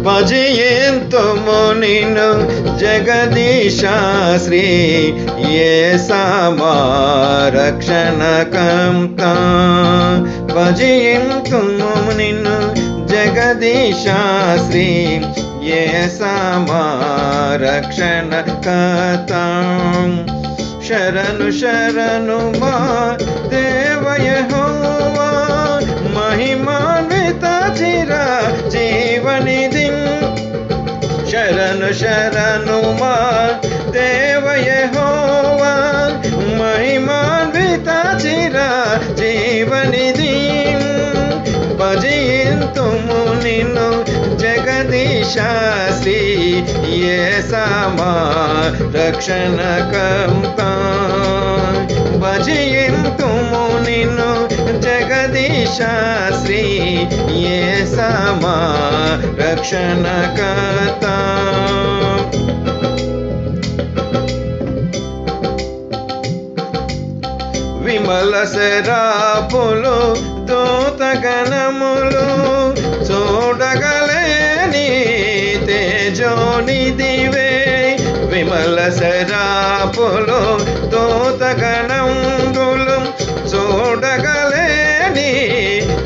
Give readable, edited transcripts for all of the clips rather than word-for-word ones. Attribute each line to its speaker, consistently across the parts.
Speaker 1: భజయంతుము నిన్ను జగదీశ శ్రీ యేసమా రక్షణకర్త భజయంతుము నిన్ను జగదీశ శ్రీ యేసమా రక్షణకర్త శరణు శరణు మా దేవ యెహోవా మహిమాన్విత చిర జీవనిధి శరణు శరణు మా దేవ యెహోవా మహిమాన్విత చిర జీవనిధి భజయంతుము నిన్ను జగదీశ శ్రీ యేసమా రక్షణకర్త భజయంతుము నిన్ను జగదీశ శ్రీ యేసమా రక్షణకర్త విమల శరాపులు దూతగణములు చూడగలేని తేజోనిధివే విమల శరాపులు దూతగణములు చూడగలేని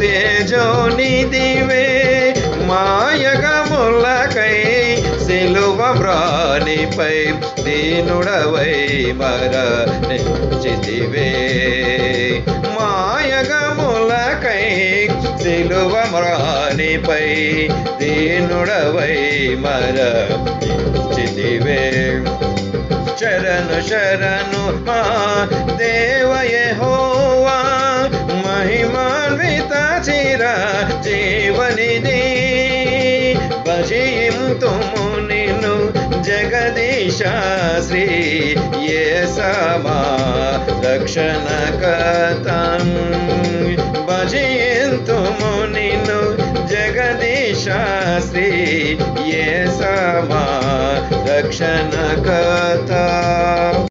Speaker 1: తేజోనిధివే మాయగములకై సిలువ వ్రానిపై దీనుడవై మరణించితివే మాయగములకై సిలువ వ్రానిపై దీనుడవై మరణించితివే శరణు శరణు మా దేవ యెహోవా మహిమాన్విత చిర జీవనిధి భజయంతుము నిన్ను జగదీశ శ్రీ యేసమా రక్షణకర్త భజయంతుము నిన్ను జగదీశ శ్రీ యేసమా రక్షణకర్త